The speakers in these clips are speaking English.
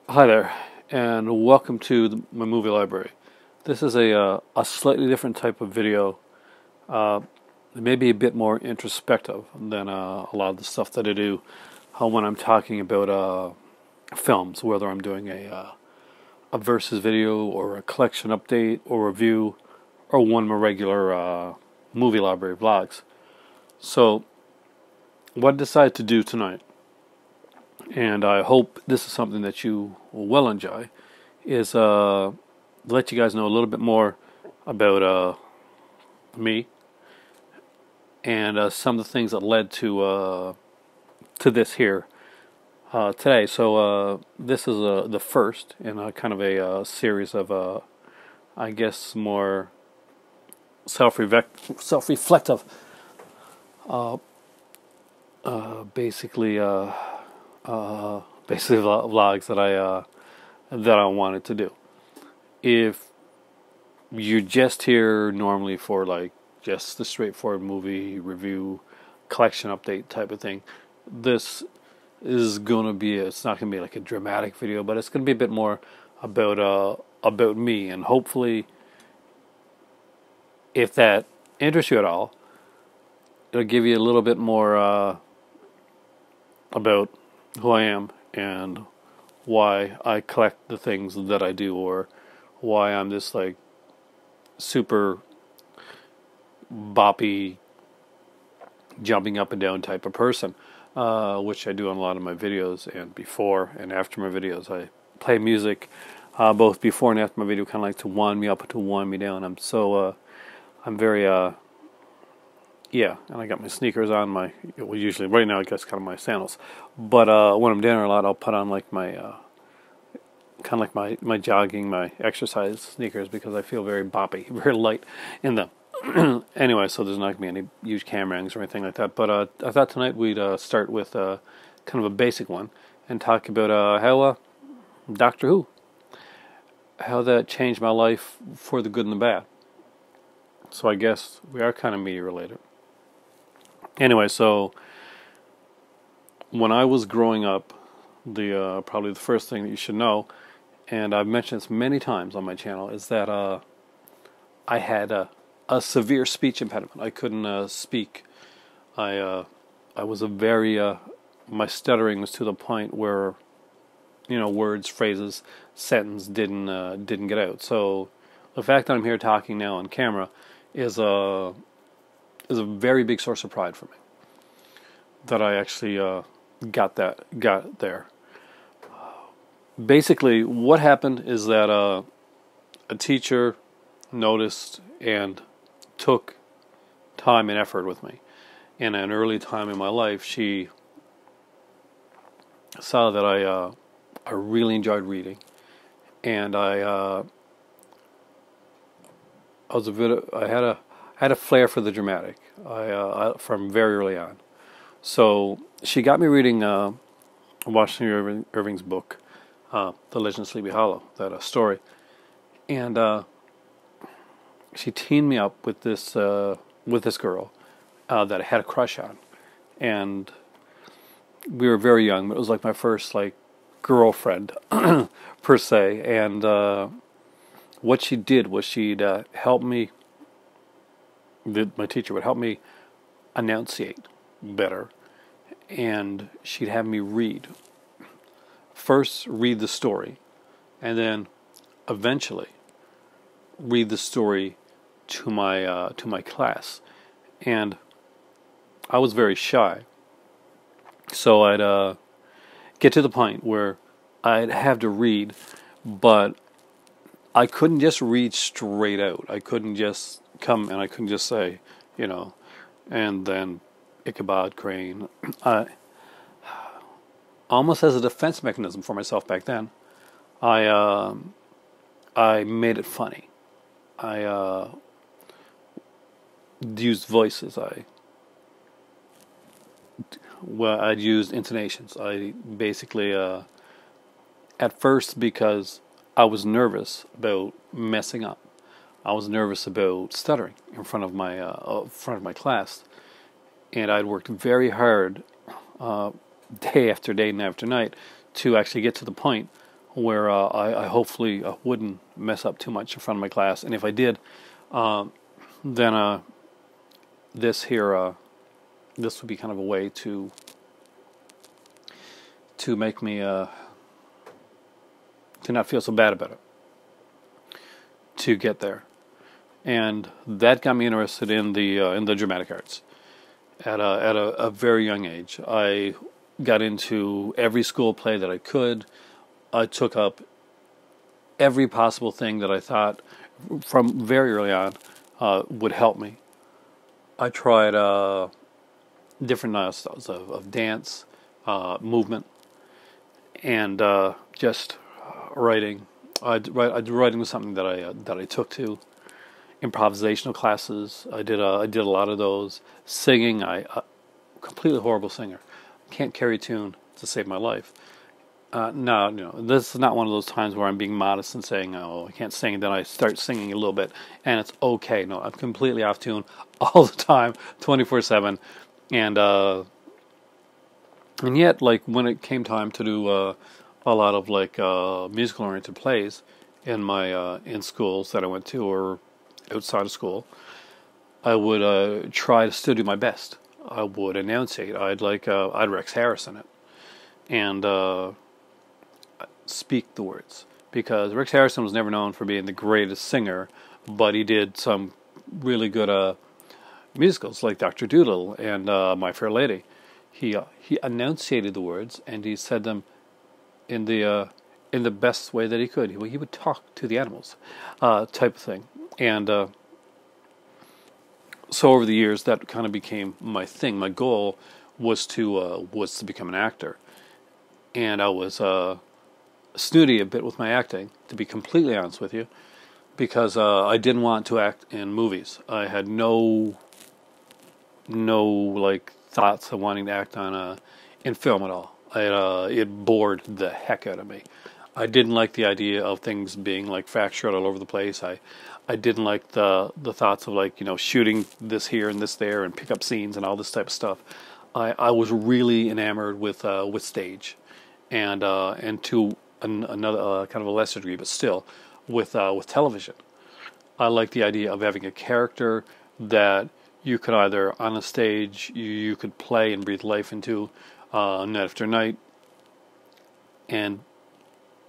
Hi there, and welcome to my movie library. This is a slightly different type of video. It may be a bit more introspective than a lot of the stuff that I do when I'm talking about films, whether I'm doing a versus video or a collection update or review or one of my regular movie library vlogs. So, what I decided to do tonight, and I hope this is something that you will enjoy, is let you guys know a little bit more about me and some of the things that led to this here today. So this is the first in a kind of a series of I guess more self-reflective basically vlogs that I wanted to do. If you're just here normally for like just the straightforward movie review collection update type of thing, this is gonna be it's not gonna be like a dramatic video, but it's gonna be a bit more about me, and hopefully, if that interests you at all, it'll give you a little bit more about who I am and why I collect the things that I do, or why I'm this like super boppy, jumping up and down type of person, which I do on a lot of my videos, and before and after my videos. I play music both before and after my video, kind of like to wind me up and to wind me down. I'm very yeah, and I got my sneakers on, usually right now I guess kind of my sandals. But when I'm down there a lot, I'll put on like my kind of like my jogging, my exercise sneakers, because I feel very boppy, very light in them. Anyway, so there's not going to be any huge camera angles or anything like that. But I thought tonight we'd start with kind of a basic one and talk about how Doctor Who, how that changed my life for the good and the bad. So I guess we are kind of media related. Anyway, so when I was growing up, the probably the first thing that you should know, and I've mentioned this many times on my channel, is that I had a severe speech impediment. I couldn't speak. I was a very my stuttering was to the point where, words, phrases, sentence didn't get out. So the fact that I'm here talking now on camera is a very big source of pride for me, that I actually got there. Basically, what happened is that a teacher noticed and took time and effort with me. In an early time in my life, she saw that I really enjoyed reading, and I had a flair for the dramatic. I from very early on. So she got me reading Washington Irving's book, The Legend of Sleepy Hollow, that story, and she teamed me up with this girl that I had a crush on, and we were very young, but it was like my first like girlfriend per se. And what she did was she'd help me. My teacher would help me enunciate better, and she'd have me read the story, and then eventually read the story to my class. And I was very shy, so I'd get to the point where I'd have to read, but I couldn't just read straight out. I couldn't just come and I couldn't just say, and then Ichabod Crane. Almost as a defense mechanism for myself back then, I made it funny. I used voices. I'd used intonations. I basically, at first, because I was nervous about messing up. I was nervous about stuttering in front of my class, and I'd worked very hard, day after day, night after night, to actually get to the point where I hopefully wouldn't mess up too much in front of my class. And if I did, then this here, this would be kind of a way to make me to not feel so bad about it, to get there. And that got me interested in the dramatic arts at a very young age. I got into every school play that I could. I took up every possible thing that I thought from very early on would help me. I tried different styles of dance, movement, and just writing. Writing was something that I took to. Improvisational classes. I did a lot of those. Singing. Completely horrible singer. Can't carry a tune to save my life. No, this is not one of those times where I'm being modest and saying, "Oh, I can't sing," and then I start singing a little bit, and it's okay. No, I'm completely off tune all the time, 24/7, and yet, like when it came time to do a lot of like musical-oriented plays in my in schools that I went to or outside of school, I would try to still do my best. I would enunciate. I'd Rex Harrison it, and speak the words, because Rex Harrison was never known for being the greatest singer, but he did some really good musicals like Dr. Dolittle and My Fair Lady. He enunciated the words and he said them in the best way that he could. He would talk to the animals, type of thing. And so over the years, that kind of became my thing. My goal was to become an actor, and I was snooty a bit with my acting, to be completely honest with you, because I didn't want to act in movies. I had no like thoughts of wanting to act on in film at all. It bored the heck out of me. I didn't like the idea of things being like fractured all over the place. I didn't like the thoughts of like, shooting this here and this there and pick up scenes and all this type of stuff. I was really enamored with stage, and to another kind of a lesser degree, but still with television. I like the idea of having a character that you could either on a stage you could play and breathe life into night after night, and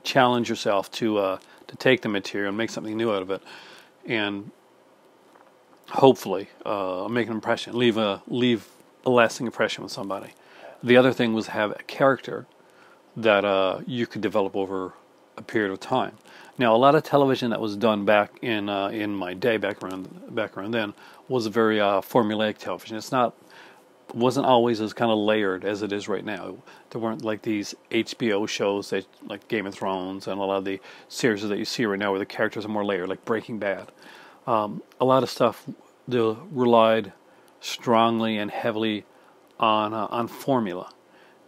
challenge yourself to take the material and make something new out of it, and hopefully make an impression, leave a lasting impression with somebody. The other thing was have a character that you could develop over a period of time. Now, a lot of television that was done back in my day, back around then, was a very formulaic television. Wasn't always as kind of layered as it is right now. There weren't like these HBO shows that like Game of Thrones and a lot of the series that you see right now where the characters are more layered, like Breaking Bad. A lot of stuff relied strongly and heavily on formula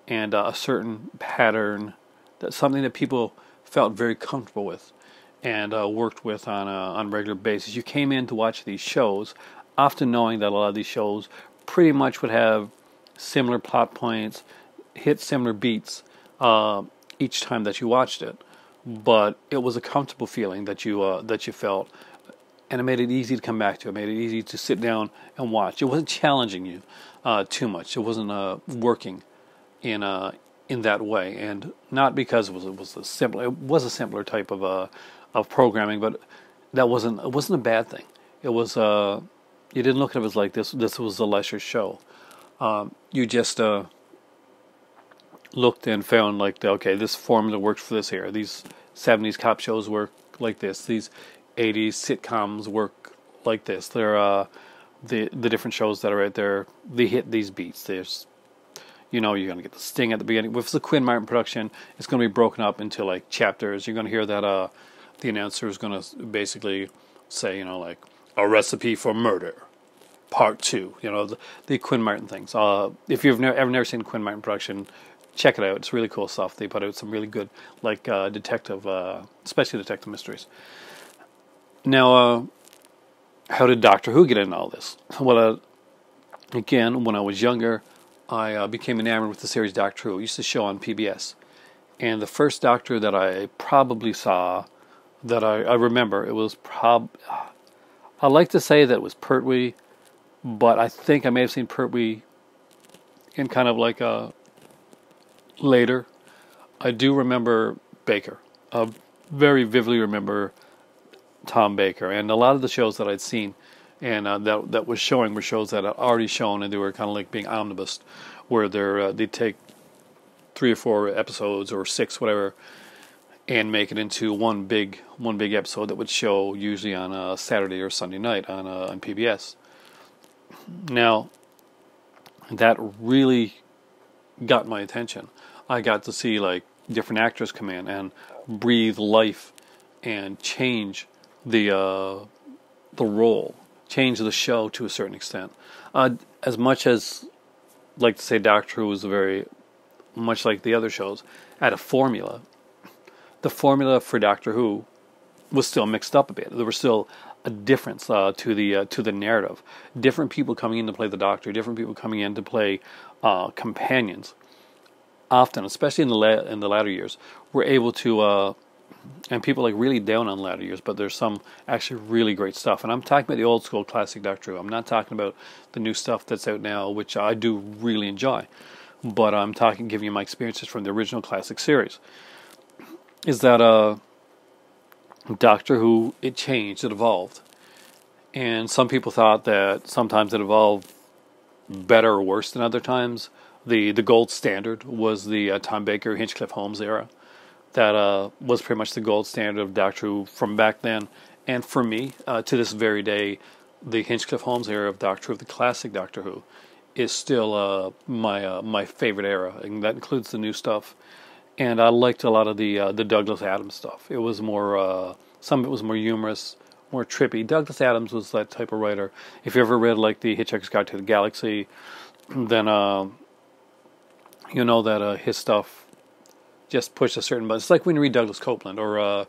and a certain pattern, that's something that people felt very comfortable with and worked with on a regular basis. You came in to watch these shows, often knowing that a lot of these shows pretty much would have similar plot points, hit similar beats each time that you watched it, but it was a comfortable feeling that you felt, and it made it easy to come back to. It made it easy to sit down and watch. It wasn't challenging you too much. It wasn't working in that way, and not because it was a simpler type of programming, but it wasn't a bad thing. It was you didn't look at it as like this was a lesser show. You just looked and found like, okay, this formula works for this here. These 70s cop shows work like this. These 80s sitcoms work like this. They're the different shows that are out there, they hit these beats. There's, you're going to get the sting at the beginning. If it's a Quinn Martin production, it's going to be broken up into like chapters. You're going to hear that the announcer is going to basically say, like, a recipe for murder, part 2. The Quinn Martin things. If you've never seen Quinn Martin production, check it out. It's really cool stuff. They put out some really good, like, detective, especially detective mysteries. Now, how did Doctor Who get into all this? Well, again, when I was younger, I became enamored with the series Doctor Who. It used to show on PBS. And the first Doctor that I probably saw, that I remember, it was I like to say that it was Pertwee, but I think I may have seen Pertwee in kind of like a later. I do remember Baker. I very vividly remember Tom Baker, and a lot of the shows that I'd seen and that was showing were shows that I'd already shown, and they were kind of like being omnibus, where they'd take 3 or 4 episodes or 6, whatever, and make it into one big episode that would show usually on a Saturday or Sunday night on PBS. Now, that really got my attention. I got to see like different actors come in and breathe life and change the role, change the show to a certain extent. As much as, like to say, Doctor Who was very much like the other shows, had a formula. The formula for Doctor Who was still mixed up a bit. There was still a difference to the narrative. Different people coming in to play the Doctor, different people coming in to play companions. Often, especially in the latter years, were able to, and people like really down on latter years, but there's some actually really great stuff. And I'm talking about the old school classic Doctor Who. I'm not talking about the new stuff that's out now, which I do really enjoy. But I'm giving you my experiences from the original classic series. Is that Doctor Who, it changed, it evolved. And some people thought that sometimes it evolved better or worse than other times. The gold standard was the Tom Baker, Hinchcliffe Holmes era. That was pretty much the gold standard of Doctor Who from back then. And for me, to this very day, the Hinchcliffe Holmes era of Doctor Who, the classic Doctor Who, is still my favorite era. And that includes the new stuff. And I liked a lot of the Douglas Adams stuff. It was more, some of it was more humorous, more trippy. Douglas Adams was that type of writer. If you ever read like the Hitchhiker's Guide to the Galaxy, then you know that his stuff just pushed a certain button. It's like when you read Douglas Copeland, or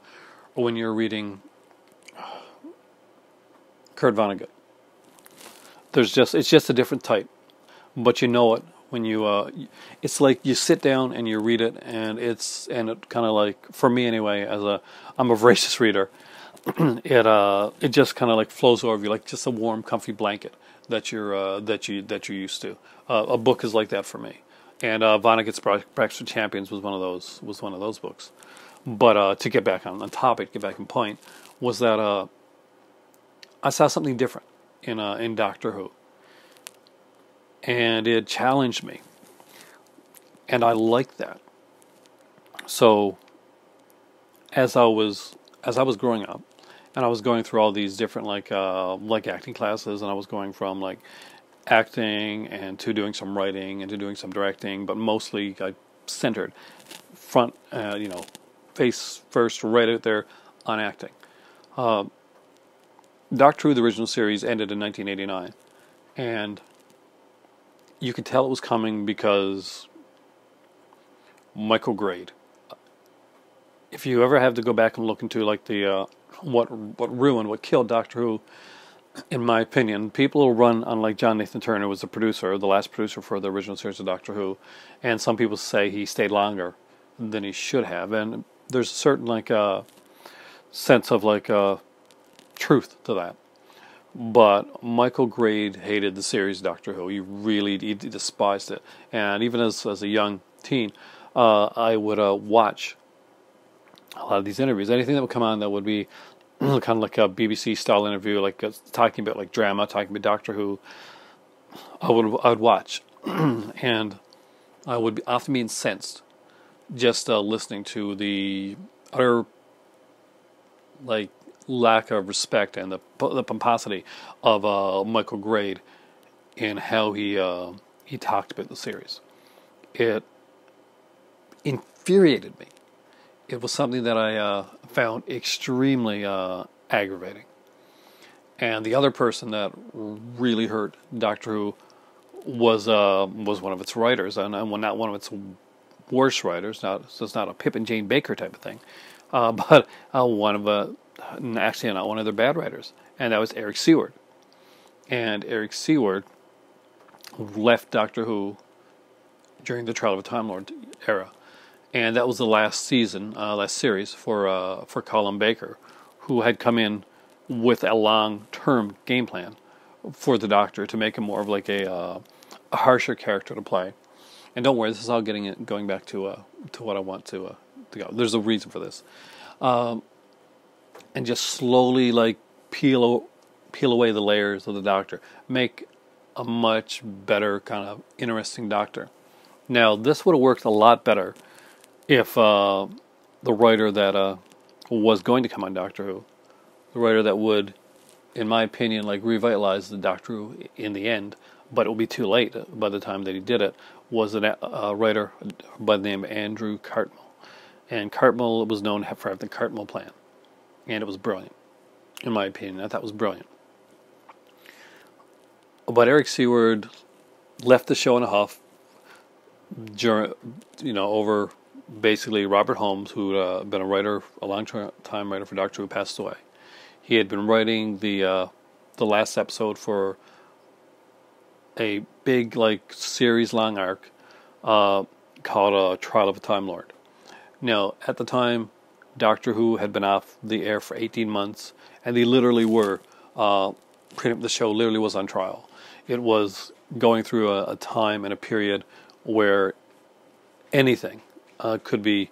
when you're reading Kurt Vonnegut. It's just a different type, but you know it. When you, it's like you sit down and you read it, and it kind of like, for me anyway, I'm a voracious reader. It just kind of like flows over you like just a warm, comfy blanket that you're used to. A book is like that for me, and Vonnegut's Breakfast with Champions was one of those books. But to get back on topic, get back on point, was that I saw something different in Doctor Who. And it challenged me, and I liked that. So, as I was growing up, and I was going through all these different like acting classes, and I was going from like acting and to doing some writing and to doing some directing, but mostly I centered front, face first, right out there on acting. Doctor Who, the original series, ended in 1989, and you could tell it was coming because Michael Grade. If you ever have to go back and look into like the what killed Doctor Who, in my opinion, people will run on like John Nathan Turner was the producer, the last producer for the original series of Doctor Who, and some people say he stayed longer than he should have, and there's a certain like sense of like truth to that. But Michael Grade hated the series Doctor Who. He despised it. And even as a young teen, I would watch a lot of these interviews. Anything that would come on that would be kind of like a BBC style interview, like talking about like drama, talking about Doctor Who, I would watch, and I would often be incensed just listening to the utter like lack of respect and the pomposity of Michael Grade in how he talked about the series. It infuriated me. It was something that I found extremely aggravating. And the other person that really hurt Doctor Who was one of its writers, and not one of its worst writers. It's not a Pip and Jane Baker type of thing, but actually not one of their bad writers, and that was Eric Seward. And Eric Seward left Doctor Who during the Trial of a Time Lord era, and that was the last season, last series for Colin Baker, who had come in with a long-term game plan for the Doctor to make him more of like a harsher character to play. And don't worry, this is all going back to what I want to go. There's a reason for this, and just slowly like peel away the layers of the Doctor, make a much better kind of interesting Doctor. Now, this would have worked a lot better if the writer that was going to come on Doctor Who, the writer that would, in my opinion, like revitalize the Doctor Who in the end, but it will be too late by the time that he did it, was a writer by the name of Andrew Cartmel. And Cartmel was known for having the Cartmel plan. And it was brilliant, in my opinion. I thought it was brilliant. But Eric Seward left the show in a huff, over basically Robert Holmes, who'd been a long time writer for Doctor Who, passed away. He had been writing the last episode for a big, like, series-long arc called Trial of a Time Lord. Now, at the time, Doctor Who had been off the air for 18 months, and they literally were, the show literally was on trial. It was going through a time and a period where anything that could be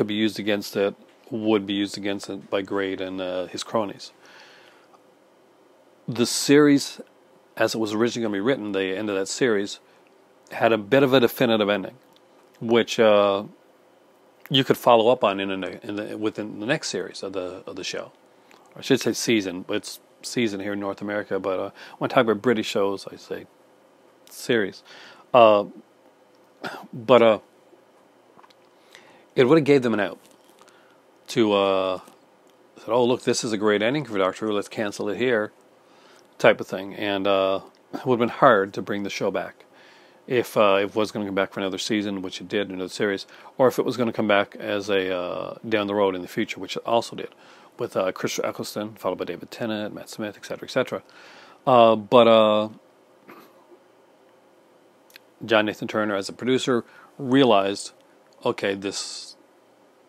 used against it would be used against it by Grade and his cronies. The series, as it was originally going to be written, the end of that series, had a bit of a definitive ending, which you could follow up on within the next series of the show. I should say season, but it's season here in North America. But when I talk about British shows, I say series. But it would have gave them an out to said, "Oh, look, this is a great ending for Doctor Who. Let's cancel it here," type of thing. And it would have been hard to bring the show back if it was going to come back for another season, which it did, another series, or if it was going to come back as a down the road in the future, which it also did, with Christopher Eccleston, followed by David Tennant, Matt Smith, etc., etc. But John Nathan Turner, as a producer, realized, okay, this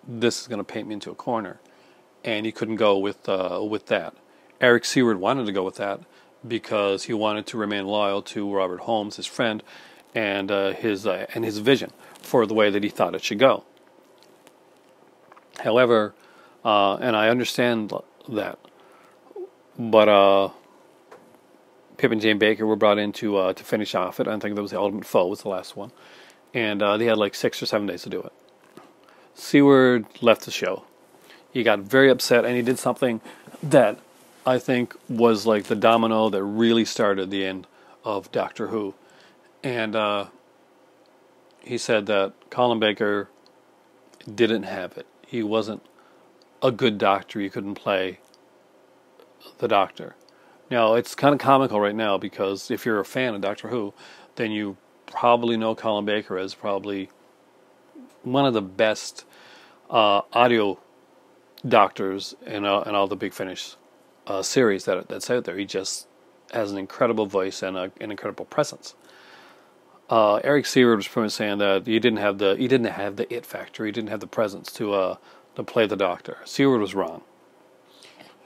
is going to paint me into a corner, and he couldn't go with that. Eric Seward wanted to go with that because he wanted to remain loyal to Robert Holmes, his friend, and his vision for the way that he thought it should go. However, and I understand that, but Pip and Jane Baker were brought in to finish off it. I think that was The Ultimate Foe was the last one, and they had like 6 or 7 days to do it. Seward left the show. He got very upset, and he did something that I think was like the domino that really started the end of Doctor Who. And he said that Colin Baker didn't have it. He wasn't a good Doctor. He couldn't play the Doctor. Now, it's kind of comical right now because if you're a fan of Doctor Who, then you probably know Colin Baker as probably one of the best audio doctors in all the Big Finish series that's out there. He just has an incredible voice and an incredible presence. Eric Seward was pretty much saying that he didn't have the it factor. He didn't have the presence to play the Doctor. Seward was wrong.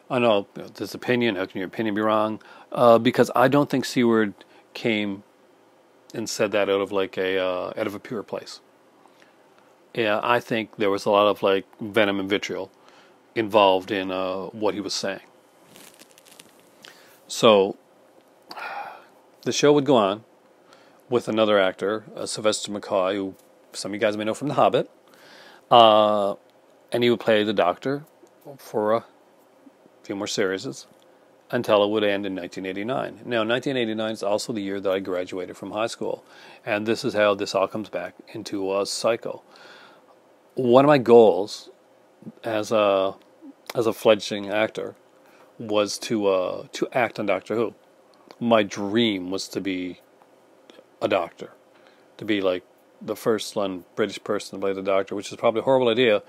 I know this opinion. How can your opinion be wrong? Because I don't think Seward came and said that out of a pure place. Yeah, I think there was a lot of like venom and vitriol involved in what he was saying. So the show would go on with another actor, Sylvester McCoy, who some of you guys may know from The Hobbit, and he would play the Doctor for a few more series until it would end in 1989. Now, 1989 is also the year that I graduated from high school, and this is how this all comes back into a cycle. One of my goals as a fledgling actor was to act on Doctor Who. My dream was to be a doctor, to be like the first British person to play the Doctor, which is probably a horrible idea,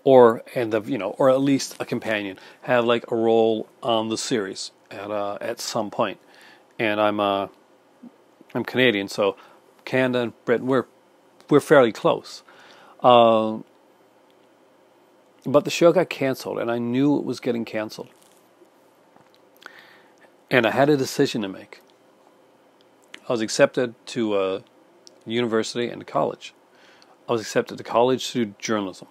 or at least a companion, have like a role on the series at some point. And I'm Canadian, so Canada and Britain we're fairly close. Uh, but the show got canceled, and I knew it was getting canceled. And I had a decision to make. I was accepted to university and college. I was accepted to college to do journalism,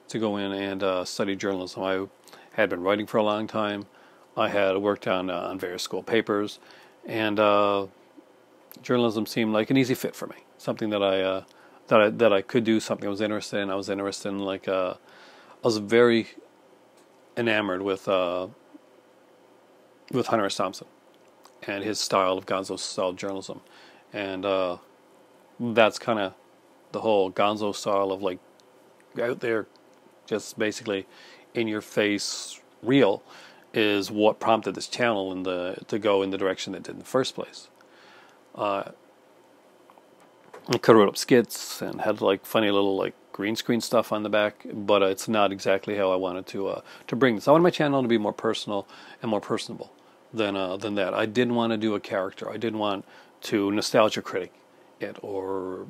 to go in and study journalism. I had been writing for a long time. I had worked on various school papers, and journalism seemed like an easy fit for me. Something that I could do. Something I was interested in. I was interested in I was very enamored with Hunter S. Thompson and his style of Gonzo style journalism, and that's kind of the whole Gonzo style of like out there, just basically in your face real, is what prompted this channel and to go in the direction it did in the first place. I could wrote up skits and had like funny little like green screen stuff on the back, but it's not exactly how I wanted to bring this. I wanted my channel to be more personal and more personable than that. I didn't want to do a character. I didn't want to nostalgia critic it or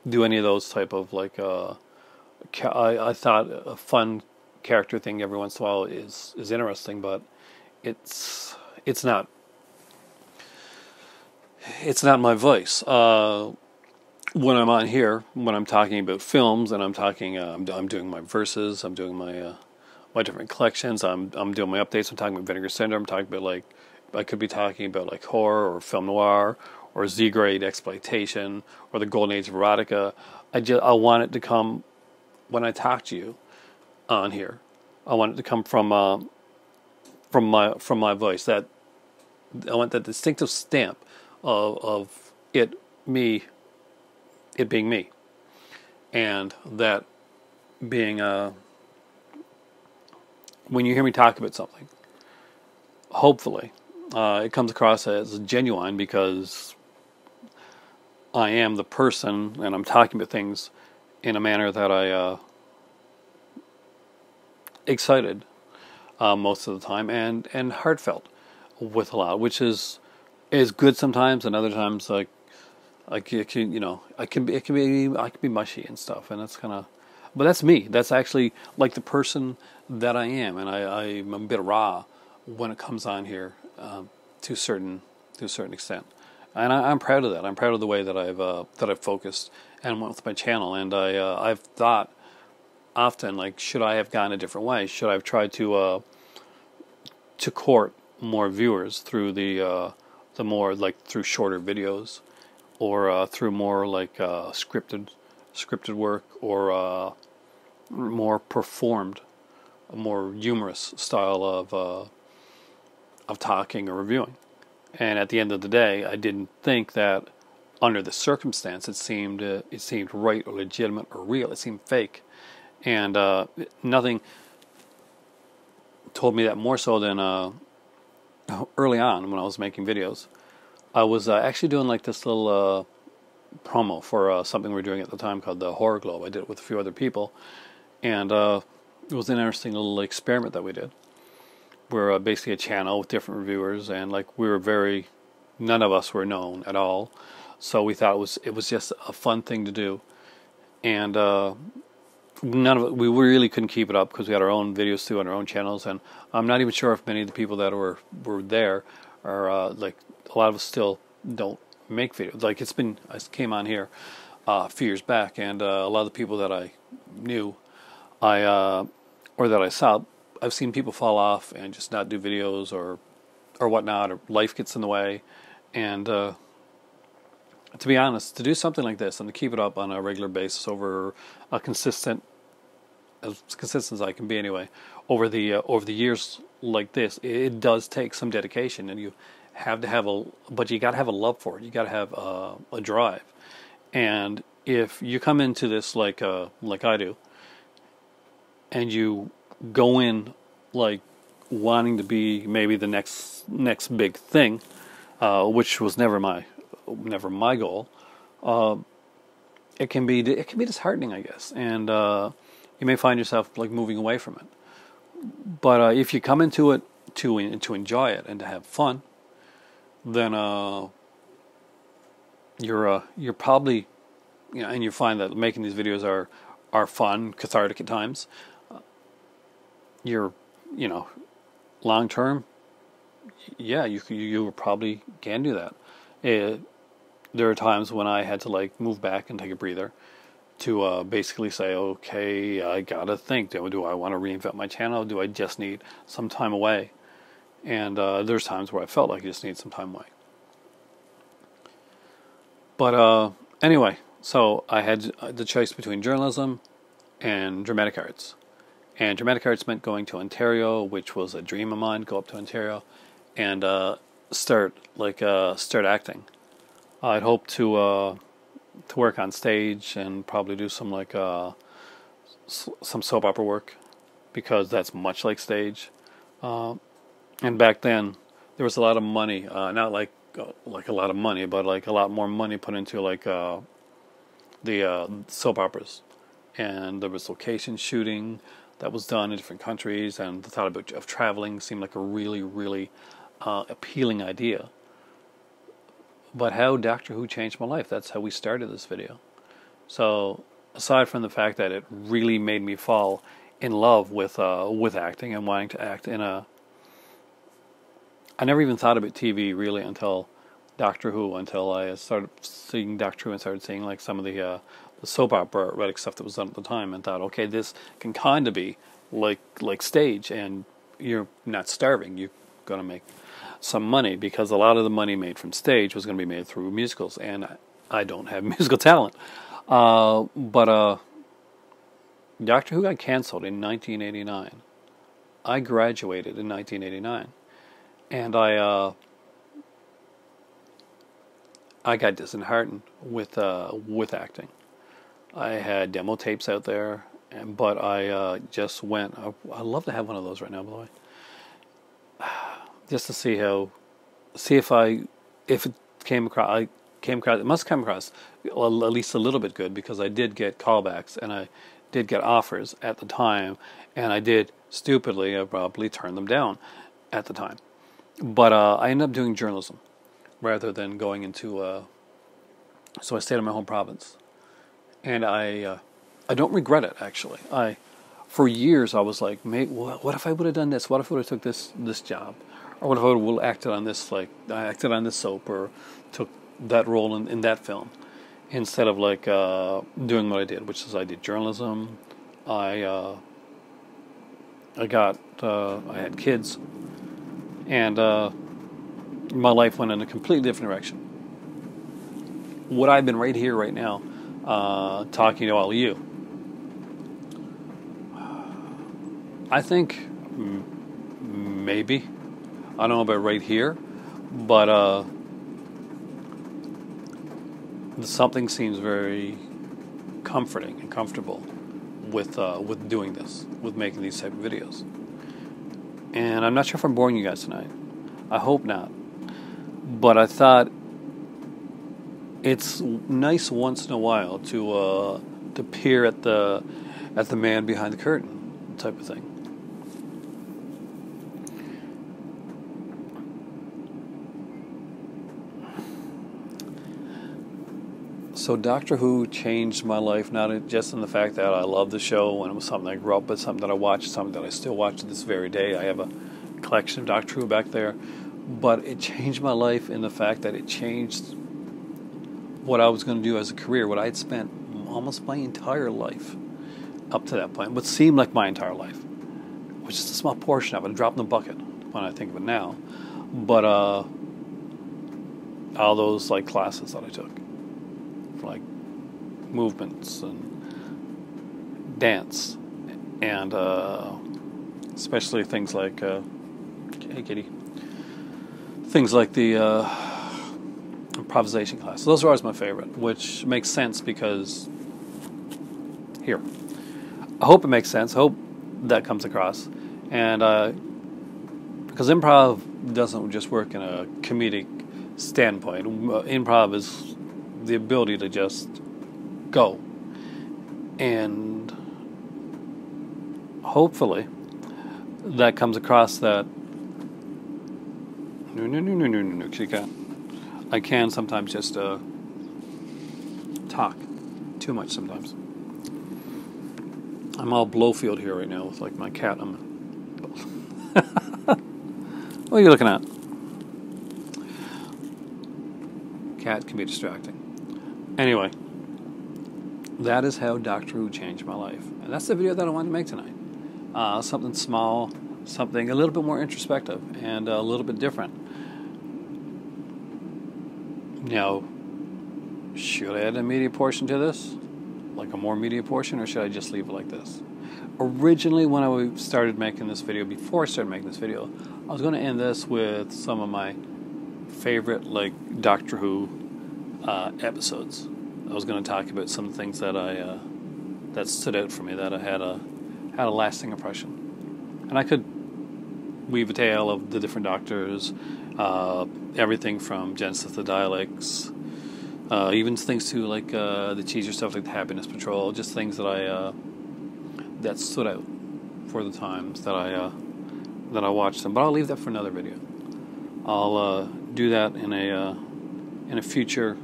do any of those type of like. I thought a fun character thing every once in a while is interesting, but it's not. It's not my voice. When I'm on here, when I'm talking about films, and I'm talking, I'm doing my verses, I'm doing my my different collections, I'm doing my updates. I'm talking about Vinegar Syndrome. I'm talking about like, I could be talking about like horror or film noir or Z-grade exploitation or the golden age of erotica. I want it to come when I talk to you on here. I want it to come from my voice. That I want that distinctive stamp of it being me, and that being when you hear me talk about something, hopefully it comes across as genuine, because I am the person and I'm talking about things in a manner that I excited most of the time, and heartfelt with a lot, which is good sometimes, and other times like it can be mushy and stuff, and that's kind of, but that's me. That's actually like the person that I am, and I'm a bit raw when it comes on here to a certain extent, and I'm proud of that. I'm proud of the way that I've focused and went with my channel, and I've thought often, like, should I have gone a different way? Should I have tried to court more viewers through the more like through shorter videos, or through more like scripted work, or more performed, a more humorous style of talking or reviewing. And at the end of the day, I didn't think that under the circumstance it seemed right or legitimate or real. It seemed fake, and nothing told me that more so than early on when I was making videos. I was actually doing like this little promo for something we were doing at the time called the Horror Globe. I did it with a few other people, and it was an interesting little experiment that we did. We're basically a channel with different reviewers, and like none of us were known at all, so we thought it was just a fun thing to do, and we really couldn't keep it up because we had our own videos too on our own channels, and I'm not even sure if many of the people that were there are like, a lot of us still don't make videos. Like I came on here a few years back, and a lot of the people that I knew, or that I saw, I've seen people fall off and just not do videos or whatnot, or life gets in the way, and to be honest, to do something like this and to keep it up on a regular basis over a consistent as I can be anyway, over the years like this, it does take some dedication, and you have to have but you got to have a love for it. You got to have a drive, and if you come into this like I do, and you go in like wanting to be maybe the next big thing, which was never my goal, it can be disheartening, I guess, and you may find yourself like moving away from it. But if you come into it to enjoy it and to have fun, then you're probably and you find that making these videos are fun, cathartic at times, you're, long term, yeah, you probably can do that. There are times when I had to like move back and take a breather to basically say, okay, I gotta think. Do I want to reinvent my channel? Do I just need some time away? And there's times where I felt like I just need some time away. But anyway, so I had the choice between journalism and dramatic arts. And dramatic arts meant going to Ontario, which was a dream of mine. Go up to Ontario and start acting. I'd hoped to work on stage and probably do some some soap opera work, because that's much like stage. And back then there was a lot of money, not like a lot of money, but like a lot more money put into the soap operas, and there was location shooting that was done in different countries, and the thought of traveling seemed like a really, really appealing idea. But how Doctor Who changed my life, that's how we started this video. So aside from the fact that it really made me fall in love with acting and wanting to act I never even thought about TV really until Doctor Who, until I started seeing Doctor Who and started seeing like some of the soap opera erotic stuff that was done at the time, and thought, okay, this can kind of be like stage, and you're not starving. You're going to make some money, because a lot of the money made from stage was going to be made through musicals, and I don't have musical talent. But Doctor Who got canceled in 1989. I graduated in 1989, and I got disheartened with acting. I had demo tapes out there, but I just went. I'd love to have one of those right now, by the way, just to see if it came across. It must come across at least a little bit good, because I did get callbacks and I did get offers at the time, and I did stupidly, abruptly turn them down at the time. But I ended up doing journalism rather than going into. So I stayed in my home province, and I don't regret it, actually. For years I was like, mate, what if I would have done this? What if I would have took this job? Or what if I would have acted on this, like I acted on this soap, or took that role in that film, instead of doing what I did, which is I did journalism. I had kids, and my life went in a completely different direction. Would I have been right here, right now, talking to all of you? I think maybe. I don't know about right here, but something seems very comforting and comfortable with doing this, with making these type of videos. And I'm not sure if I'm boring you guys tonight. I hope not. But I thought it's nice once in a while to peer at the man behind the curtain, type of thing. So Doctor Who changed my life, not just in the fact that I love the show and it was something I grew up with, something that I watched, something that I still watch to this very day. I have a collection of Doctor Who back there. But it changed my life in the fact that it changed what I was going to do as a career, what I had spent almost my entire life up to that point, what seemed like my entire life, which is a small portion of it, a drop in the bucket when I think of it now. But all those classes that I took, like movements and dance, and especially things like hey kitty, things like the improvisation class. Those are always my favorite, which makes sense because here, I hope it makes sense. I hope that comes across, and because improv doesn't just work in a comedic standpoint. Improv is the ability to just go, and hopefully that comes across that no, I can sometimes just talk too much sometimes. I'm all Blowfield here right now with like my cat. What are you looking at? Cat can be distracting. Anyway, that is how Doctor Who changed my life. And that's the video that I wanted to make tonight. Something small, something a little bit more introspective, and a little bit different. Now, should I add a media portion to this? Like a more media portion, or should I just leave it like this? Originally, when I started making this video, before I started making this video, I was going to end this with some of my favorite, like, Doctor Who episodes. I was going to talk about some things that that stood out for me, that I had a lasting impression. And I could weave a tale of the different Doctors, everything from Genesis to Daleks, even things to like the cheesier stuff like the Happiness Patrol, just things that that stood out for the times that I watched them. But I'll leave that for another video. I'll do that in a future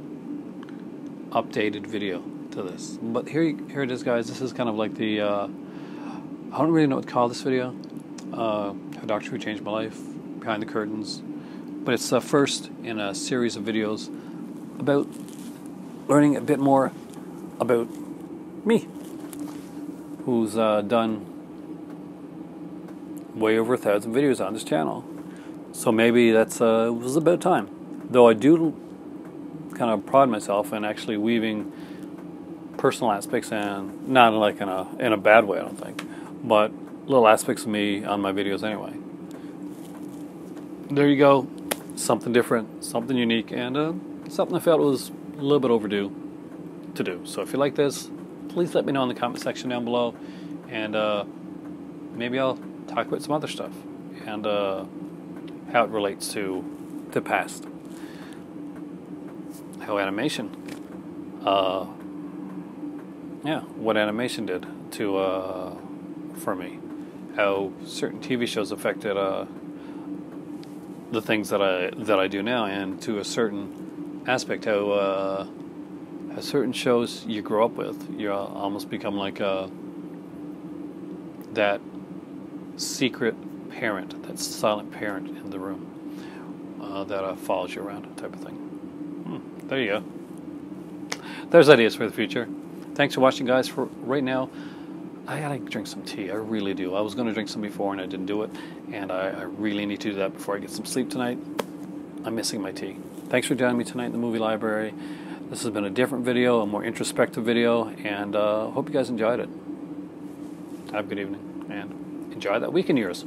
updated video to this. But here it is, guys. This is kind of like the I don't really know what to call this video. How Doctor Who changed my life, behind the curtains. But it's the first in a series of videos about learning a bit more about me, who's done way over 1,000 videos on this channel. So maybe that's it was about time. Though I do kind of pride myself in actually weaving personal aspects, and not like in a bad way, I don't think, but little aspects of me on my videos anyway. There you go. Something different, something unique, and something I felt was a little bit overdue to do. So if you like this, please let me know in the comment section down below, and maybe I'll talk about some other stuff and how it relates to the past, how animation, what animation did to for me, how certain TV shows affected the things that I do now, and to a certain aspect, how certain shows you grow up with, you almost become like that secret parent, that silent parent in the room that follows you around, type of thing. There you go. There's ideas for the future. Thanks for watching, guys. For right now, I gotta drink some tea. I really do. I was going to drink some before and I didn't do it, and I really need to do that before I get some sleep tonight. I'm missing my tea. Thanks for joining me tonight in the movie library. This has been a different video, a more introspective video, and hope you guys enjoyed it. Have a good evening, and enjoy that week of yours.